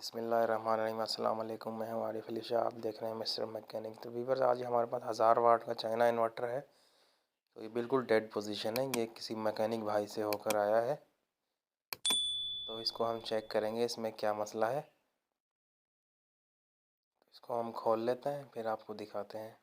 बिस्मिल्लाहिर्रहमानिर्रहीम। अस्सलाम वालेकुम। मैं हूं आरिफ अली शाह। आप देख रहे हैं मिस्टर मैकेनिक। तो वीवर्स, आज हमारे पास 1000 वाट का चाइना इन्वर्टर है। तो ये बिल्कुल डेड पोजीशन है। ये किसी मैकेनिक भाई से होकर आया है। तो इसको हम चेक करेंगे इसमें क्या मसला है। इसको हम खोल लेते हैं, फिर आपको दिखाते हैं।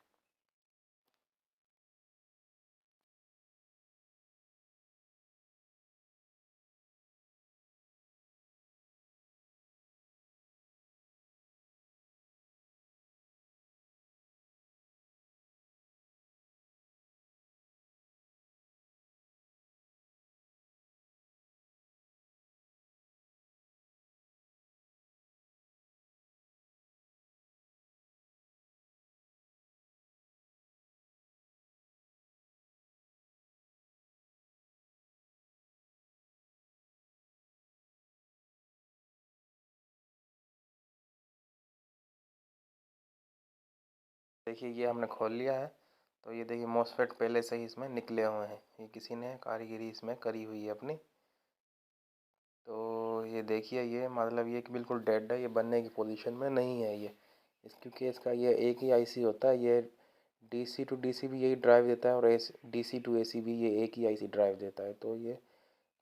देखिए, ये हमने खोल लिया है। तो ये देखिए, मॉसफेट पहले से ही इसमें निकले हुए हैं। ये किसी ने कारीगरी इसमें करी हुई है अपनी। तो ये देखिए, ये मतलब ये कि बिल्कुल डेड है। ये बनने की पोजीशन में नहीं है ये। क्योंकि इसका ये एक ही आईसी होता है। ये डीसी टू डीसी भी यही ड्राइव देता है, और डीसी टू एसी भी ये एक ही आईसी ड्राइव देता है। तो ये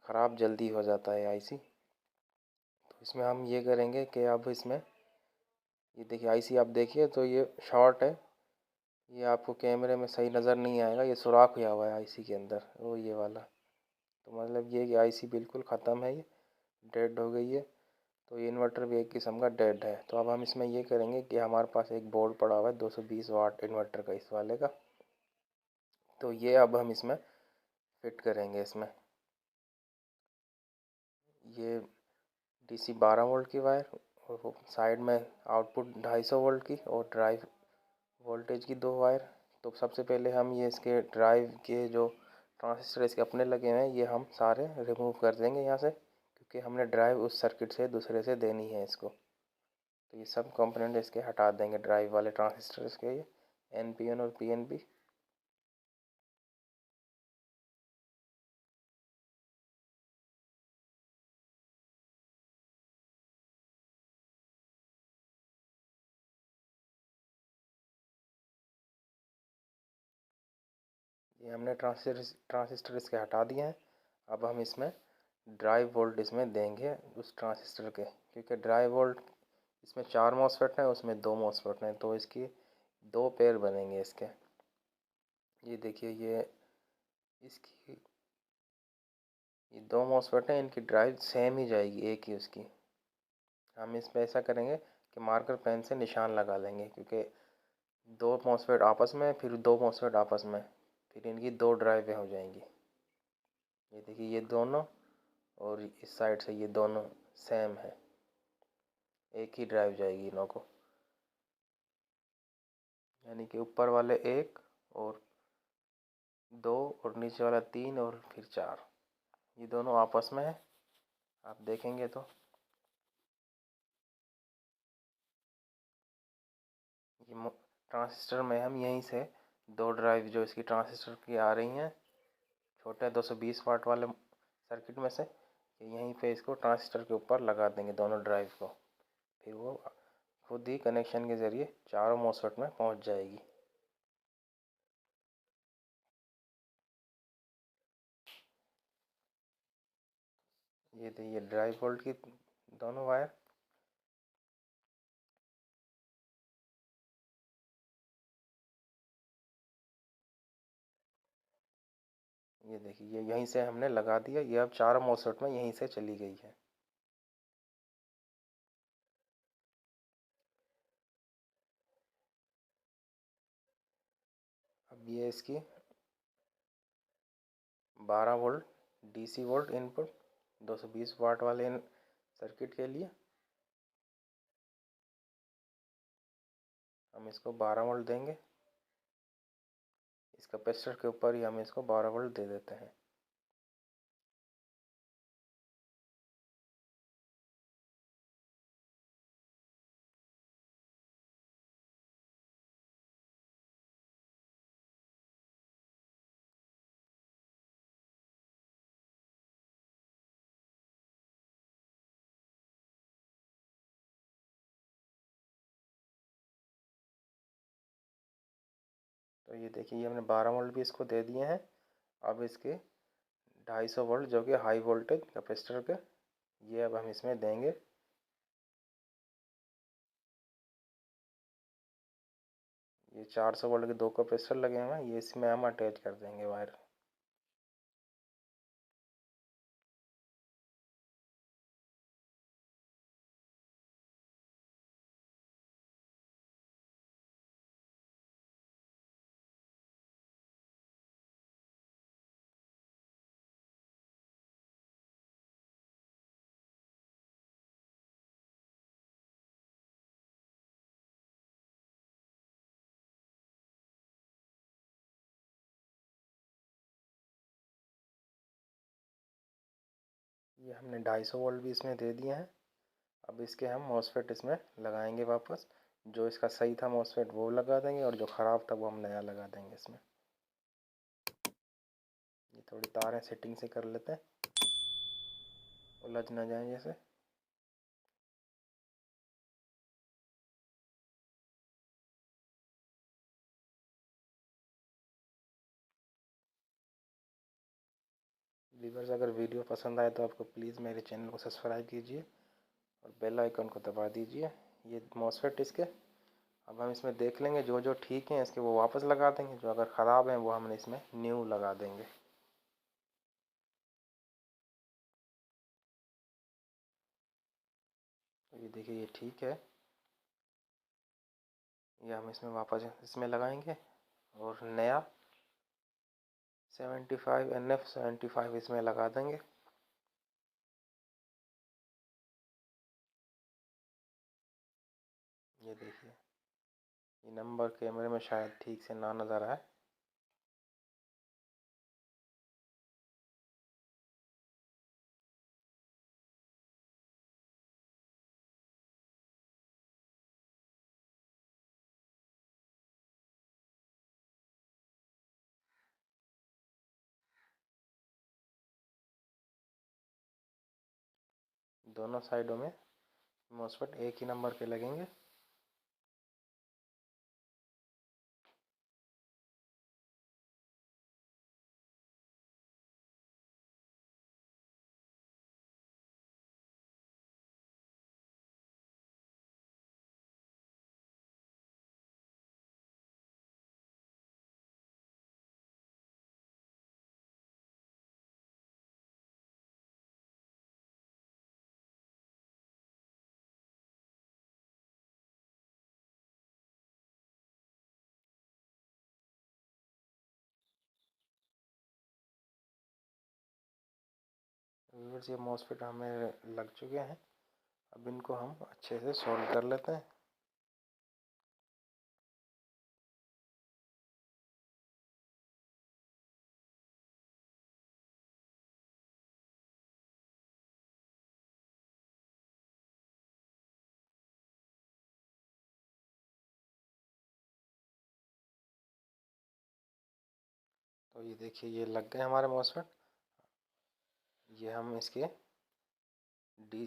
ख़राब जल्दी हो जाता है आईसी। तो इसमें हम ये करेंगे कि अब इसमें ये देखिए, आईसी आप देखिए तो ये शॉर्ट है। ये आपको कैमरे में सही नज़र नहीं आएगा। ये सुराख हुआ हुआ है आईसी के अंदर, वो ये वाला। तो मतलब ये कि आईसी बिल्कुल ख़त्म है, ये डेड हो गई है। तो ये इन्वर्टर भी एक किस्म का डेड है। तो अब हम इसमें ये करेंगे कि हमारे पास एक बोर्ड पड़ा हुआ है 220 वाट इन्वर्टर का, इस वाले का। तो ये अब हम इसमें फिट करेंगे। इसमें ये डीसी 12 वोल्ट की वायर, और वो साइड में आउटपुट 250 वोल्ट की, और ड्राइव वोल्टेज की 2 वायर। तो सबसे पहले हम ये इसके ड्राइव के जो ट्रांजिस्टर इसके अपने लगे हुए हैं, ये हम सारे रिमूव कर देंगे यहाँ से, क्योंकि हमने ड्राइव उस सर्किट से दूसरे से देनी है इसको। तो ये सब कंपोनेंट इसके हटा देंगे, ड्राइव वाले ट्रांजिस्टर इसके, ये एनपीएन और पीएनपी। ये हमने ट्रांजिस्टर इसके हटा दिए हैं। अब हम इसमें ड्राइव वोल्ट इसमें देंगे उस ट्रांजिस्टर के, क्योंकि ड्राइव वोल्ट इसमें 4 मॉसफेट हैं, उसमें 2 मॉसफेट हैं। तो इसकी 2 पेयर बनेंगे इसके। ये देखिए, ये इसकी ये 2 मॉसफेट हैं, इनकी ड्राइव सेम ही जाएगी, एक ही उसकी। हम इस पर ऐसा करेंगे कि मार्कर पेन से निशान लगा लेंगे, क्योंकि 2 मॉसफेट आपस में, फिर 2 मॉसफेट आपस में, फिर इनकी 2 ड्राइवें हो जाएंगी। ये देखिए, ये दोनों, और इस साइड से ये दोनों सेम है, एक ही ड्राइव जाएगी इनों को। यानी कि ऊपर वाले 1 और 2, और नीचे वाला 3 और फिर 4, ये दोनों आपस में है। आप देखेंगे तो ये ट्रांजिस्टर में हम यहीं से 2 ड्राइव जो इसकी ट्रांजिस्टर की आ रही हैं, छोटे 220 वाट वाले सर्किट में से, यहीं पे इसको ट्रांजिस्टर के ऊपर लगा देंगे दोनों ड्राइव को। फिर वो खुद ही कनेक्शन के ज़रिए चारों मॉसफेट में पहुंच जाएगी। ये ड्राइव वोल्ट की दोनों वायर। ये देखिए, ये यहीं से हमने लगा दिया। ये अब चारों मॉसफेट में यहीं से चली गई है। अब ये इसकी 12 वोल्ट डीसी वोल्ट इनपुट 220 वाट वाले सर्किट के लिए हम इसको 12 वोल्ट देंगे। इस कैपेसिटर के ऊपर ही हम इसको 12 वोल्ट दे देते हैं। तो ये देखिए, ये हमने 12 वोल्ट भी इसको दे दिए हैं। अब इसके 250 वोल्ट जो कि हाई वोल्टेज कैपेसिटर के, ये अब हम इसमें देंगे। ये 400 वोल्ट के 2 कैपेसिटर लगे हुए हैं, ये इसमें हम अटैच कर देंगे वायर। ये हमने 250 वोल्ट भी इसमें दे दिए हैं। अब इसके हम मॉसफेट इसमें लगाएंगे वापस। जो इसका सही था मॉसफेट वो लगा देंगे, और जो ख़राब था वो हम नया लगा देंगे इसमें। ये थोड़ी तारें सेटिंग से कर लेते हैं, उलझ ना जाए जैसे। व्यूअर्स, अगर वीडियो पसंद आए तो आपको प्लीज़ मेरे चैनल को सब्सक्राइब कीजिए और बेल आइकन को दबा दीजिए। ये मॉसफेट इसके, अब हम इसमें देख लेंगे, जो जो ठीक हैं इसके वो वापस लगा देंगे, जो अगर ख़राब हैं वो हमने इसमें न्यू लगा देंगे। तो ये देखिए, ये ठीक है। ये हम इसमें वापस इसमें लगाएंगे, और नया 75 NF 75 इसमें लगा देंगे। ये देखिए, ये नंबर कैमरे में शायद ठीक से ना नज़र आए। दोनों साइडों में मॉसफेट एक ही नंबर के लगेंगे। व्यूअर्स, ये मॉसफेट हमें लग चुके हैं। अब इनको हम अच्छे से सोल्ड कर लेते हैं। तो ये देखिए, ये लग गए हमारे मॉसफेट। ये हम इसके डी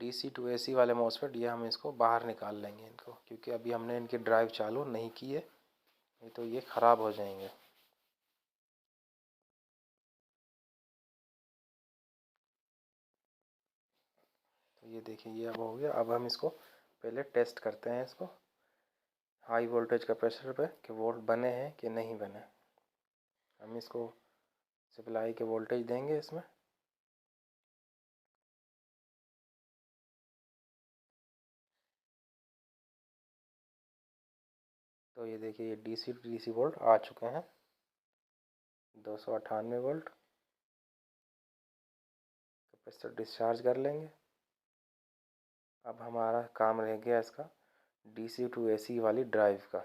DC टू AC वाले मॉसफेट, ये हम इसको बाहर निकाल लेंगे इनको, क्योंकि अभी हमने इनकी ड्राइव चालू नहीं की है, नहीं तो ये ख़राब हो जाएंगे। तो ये देखिए, ये अब हो गया। अब हम इसको पहले टेस्ट करते हैं, इसको हाई वोल्टेज कैपेसिटर पे कि वोल्ट बने हैं कि नहीं बने। हम इसको सप्लाई के वोल्टेज देंगे इसमें। तो ये देखिए, ये DC टू DC वोल्ट आ चुके हैं, 298 वोल्ट। कैपेसिटर डिस्चार्ज कर लेंगे। अब हमारा काम रह गया इसका DC टू AC वाली ड्राइव का।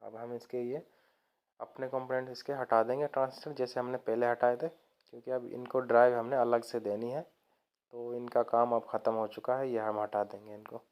अब हम इसके ये अपने कंपोनेंट इसके हटा देंगे, ट्रांजिस्टर जैसे हमने पहले हटाए थे, क्योंकि अब इनको ड्राइव हमने अलग से देनी है। तो इनका काम अब ख़त्म हो चुका है, ये हम हटा देंगे इनको।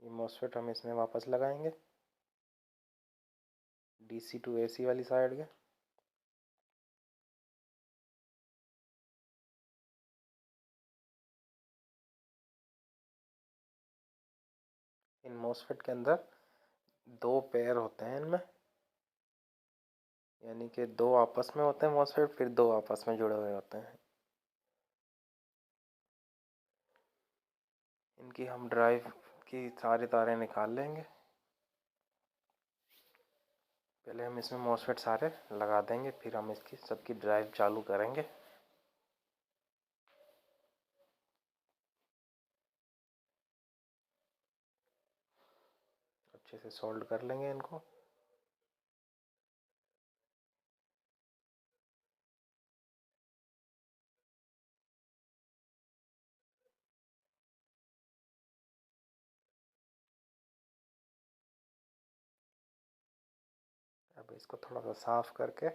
ये मॉसफेट हम इसमें वापस लगाएंगे DC टू AC वाली साइड के। इन मॉसफेट के अंदर दो पेयर होते हैं इनमें, यानी कि दो आपस में होते हैं मॉसफेट, फिर दो आपस में जुड़े हुए होते हैं। इनकी हम ड्राइव की सारी तारें निकाल लेंगे। पहले हम इसमें मॉसफेट सारे लगा देंगे, फिर हम इसकी सबकी ड्राइव चालू करेंगे। अच्छे से सोल्ड कर लेंगे इनको। अब इसको थोड़ा सा साफ करके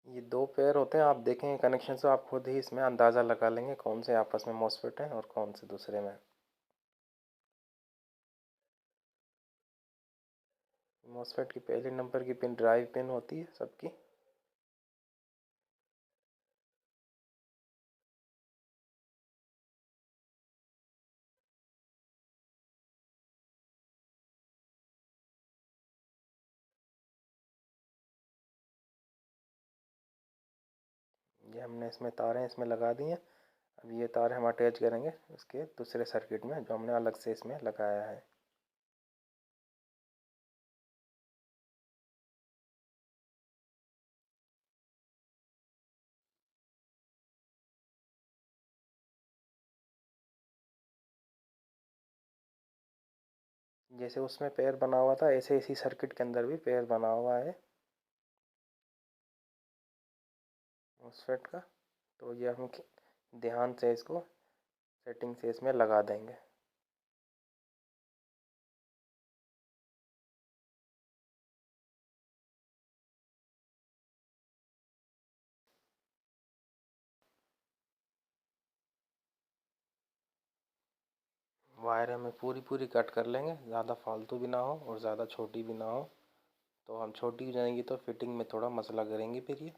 ये दो पेयर होते हैं, आप देखेंगे कनेक्शन से आप खुद ही इसमें अंदाज़ा लगा लेंगे कौन से आपस में मॉसफेट हैं और कौन से दूसरे में। मॉसफेट की पहले नंबर की पिन ड्राइव पिन होती है सबकी। ये हमने इसमें तारें इसमें लगा दी हैं। अब ये तार हम अटैच करेंगे इसके दूसरे सर्किट में जो हमने अलग से इसमें लगाया है। जैसे उसमें पेयर बना हुआ था ऐसे इसी सर्किट के अंदर भी पेयर बना हुआ है मॉसफेट का। तो ये हम ध्यान से इसको सेटिंग से इसमें लगा देंगे। वायर हमें पूरी पूरी कट कर लेंगे, ज़्यादा फालतू भी ना हो और ज़्यादा छोटी भी ना हो। तो हम छोटी हो जाएंगी तो फिटिंग में थोड़ा मसला करेंगी फिर ये।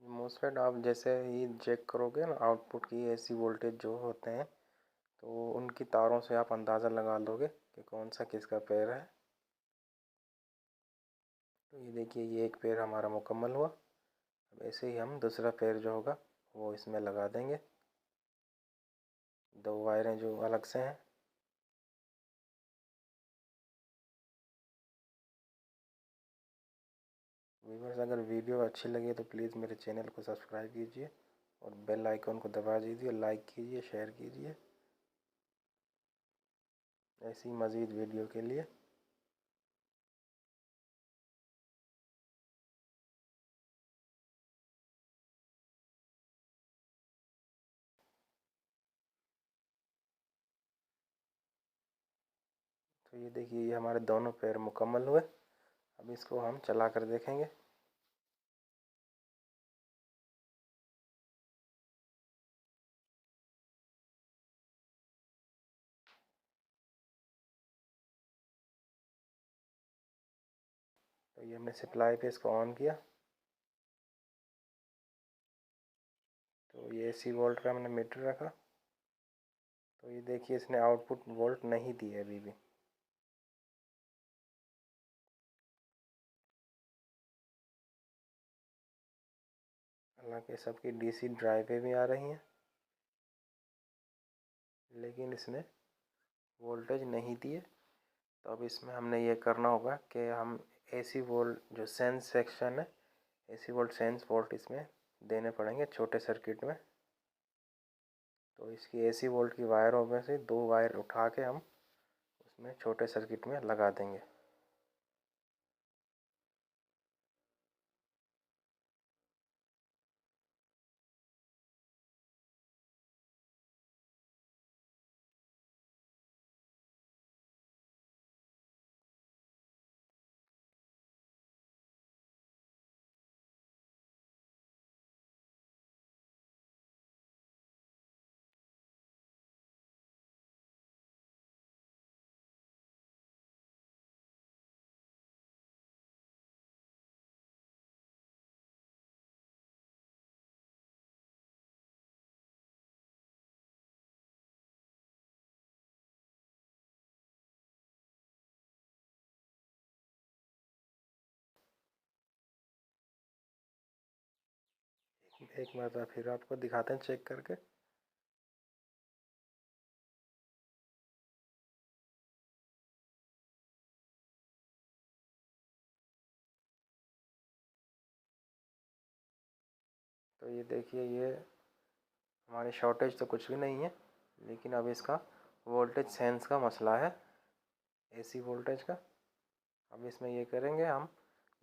मोसफेट आप जैसे ही चेक करोगे ना आउटपुट की AC वोल्टेज जो होते हैं, तो उनकी तारों से आप अंदाज़ा लगा लोगे कि कौन सा किसका पेयर है। तो ये देखिए ये एक पेयर हमारा मुकम्मल हुआ। अब ऐसे ही हम दूसरा पेयर जो होगा वो इसमें लगा देंगे, दो वायरें जो अलग से हैं। व्यूअर्स अगर वीडियो अच्छी लगे तो प्लीज़ मेरे चैनल को सब्सक्राइब कीजिए और बेल आइकन को दबा दीजिए, लाइक कीजिए, शेयर कीजिए ऐसी मज़ीद वीडियो के लिए। तो ये देखिए ये हमारे दोनों पेयर मुकम्मल हुए। अब इसको हम चला कर देखेंगे। तो ये हमने सप्लाई पे इसको ऑन किया, तो ये AC वोल्ट का हमने मीटर रखा। तो ये देखिए इसने आउटपुट वोल्ट नहीं दी है अभी भी। हालांकि सबकी DC ड्राइवें भी आ रही हैं, लेकिन इसने वोल्टेज नहीं दिए। तो अब इसमें हमने ये करना होगा कि हम AC वोल्ट जो सेंस सेक्शन है, AC वोल्ट सेंस वोल्ट इसमें देने पड़ेंगे छोटे सर्किट में। तो इसकी एसी वोल्ट की वायरों में से 2 वायर उठा के हम उसमें छोटे सर्किट में लगा देंगे। एक मरतबा फिर आपको दिखाते हैं चेक करके। तो ये देखिए, ये हमारी शॉर्टेज तो कुछ भी नहीं है, लेकिन अब इसका वोल्टेज सेंस का मसला है, एसी वोल्टेज का। अब इसमें ये करेंगे हम,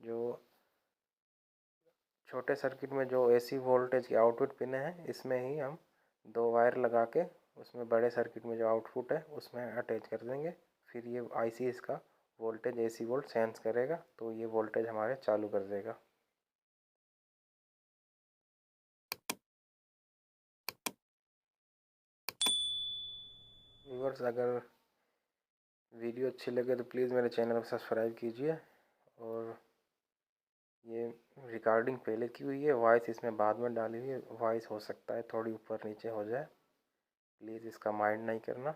जो छोटे सर्किट में जो एसी वोल्टेज की आउटपुट पिन है, इसमें ही हम 2 वायर लगा के उसमें बड़े सर्किट में जो आउटपुट है उसमें अटैच कर देंगे। फिर ये आईसी इसका वोल्टेज एसी वोल्ट सेंस करेगा, तो ये वोल्टेज हमारे चालू कर देगा। व्यूअर्स, अगर वीडियो अच्छी लगे तो प्लीज़ मेरे चैनल को सब्सक्राइब कीजिए। और ये रिकॉर्डिंग पहले की हुई है, वॉइस इसमें बाद में डाली हुई है, वॉइस हो सकता है थोड़ी ऊपर नीचे हो जाए, प्लीज़ इसका माइंड नहीं करना।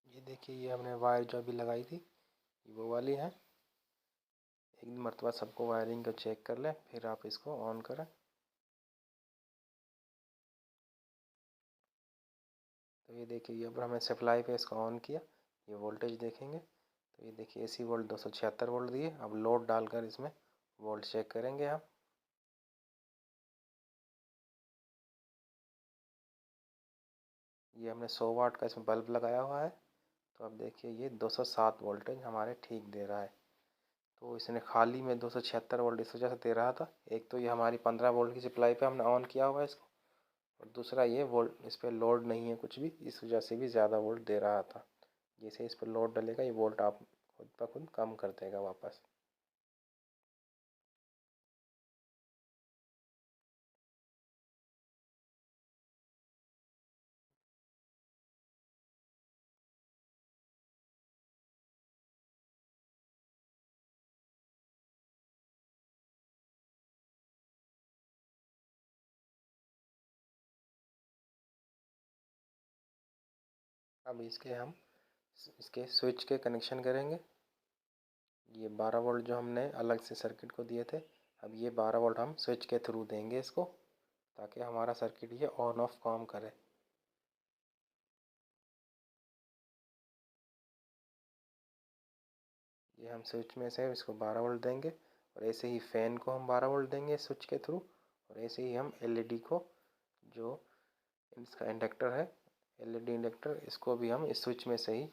ये देखिए, ये हमने वायर जो अभी लगाई थी वो वाली है। एक मरतबा सबको वायरिंग को चेक कर लें, फिर आप इसको ऑन करें। तो ये देखिए, अब हमने सप्लाई पे इसको ऑन किया, ये वोल्टेज देखेंगे तो ये देखिए एसी वोल्ट 276 वोल्ट दिए। अब लोड डालकर इसमें वोल्ट चेक करेंगे हम। ये हमने 100 वाट का इसमें बल्ब लगाया हुआ है, तो अब देखिए ये 207 वोल्टेज हमारे ठीक दे रहा है। तो इसने खाली में 276 वोल्ट इस वजह से दे रहा था, एक तो ये हमारी 15 वोल्ट की सप्लाई पे हमने ऑन किया हुआ है इसको, और दूसरा ये वोल्ट इस पर लोड नहीं है कुछ भी, इस वजह से भी ज़्यादा वोल्ट दे रहा था। जैसे इस पर लोड डलेगा ये वोल्ट आप खुद ब खुद कम कर देगा वापस। अब इसके स्विच के कनेक्शन करेंगे। ये 12 वोल्ट जो हमने अलग से सर्किट को दिए थे, अब ये 12 वोल्ट हम स्विच के थ्रू देंगे इसको, ताकि हमारा सर्किट ये ऑन ऑफ काम करे। ये हम स्विच में से इसको 12 वोल्ट देंगे, और ऐसे ही फ़ैन को हम 12 वोल्ट देंगे स्विच के थ्रू, और ऐसे ही हम एलईडी को, जो इसका इंडक्टर है, एलईडी इंडक्टर, इसको भी हम इस स्विच में से ही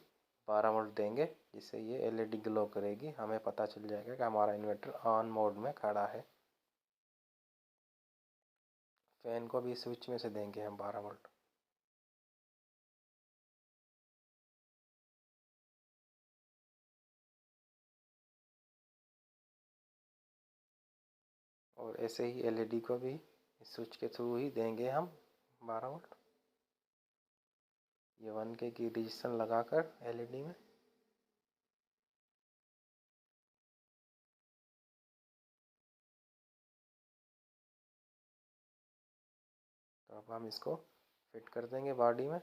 12 वोल्ट देंगे, जिससे ये एलईडी ग्लो करेगी, हमें पता चल जाएगा कि हमारा इन्वर्टर ऑन मोड में खड़ा है। फ़ैन को भी स्विच में से देंगे हम 12 वोल्ट। और ऐसे ही एलईडी को भी स्विच के थ्रू ही देंगे हम 12 वोल्ट। ये 1K की रजिस्टेंस लगाकर एलईडी में। तो अब हम इसको फिट कर देंगे बॉडी में।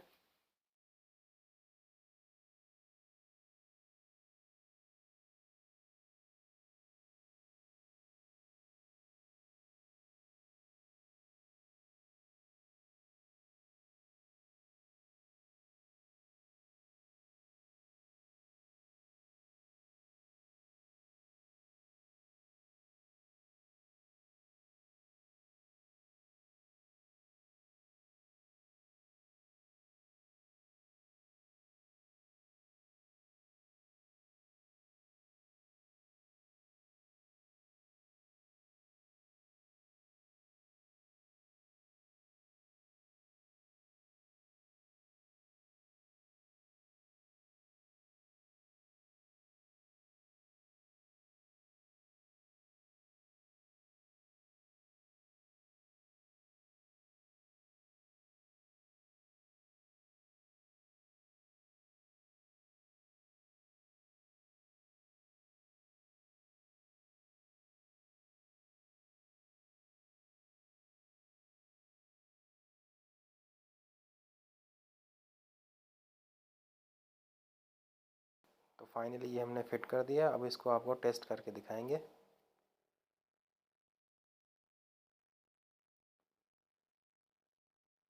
तो फाइनली ये हमने फिट कर दिया। अब इसको आपको टेस्ट करके दिखाएंगे।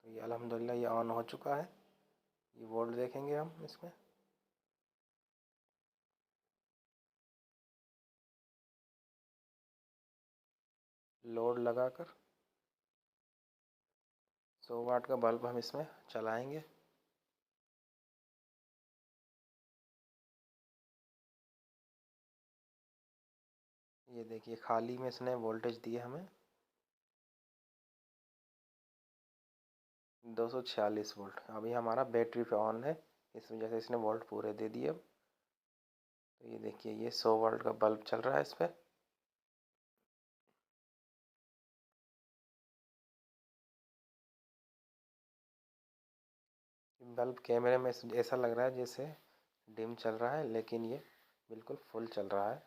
तो ये अल्हम्दुलिल्लाह ये ऑन हो चुका है। ये वोल्ट देखेंगे हम इसमें। लोड लगाकर 100 वाट का बल्ब हम इसमें चलाएंगे। ये देखिए खाली में इसने वोल्टेज दिया हमें 246 वोल्ट। अभी हमारा बैटरी पे ऑन है, इस वजह से इसने वोल्ट पूरे दे दिए। अब तो ये देखिए ये 100 वोल्ट का बल्ब चल रहा है इस पर। बल्ब कैमरे में ऐसा लग रहा है जैसे डिम चल रहा है, लेकिन ये बिल्कुल फुल चल रहा है।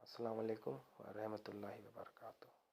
अस्सलाम वालेकुम व रहमतुल्लाहि व बरकातुहू।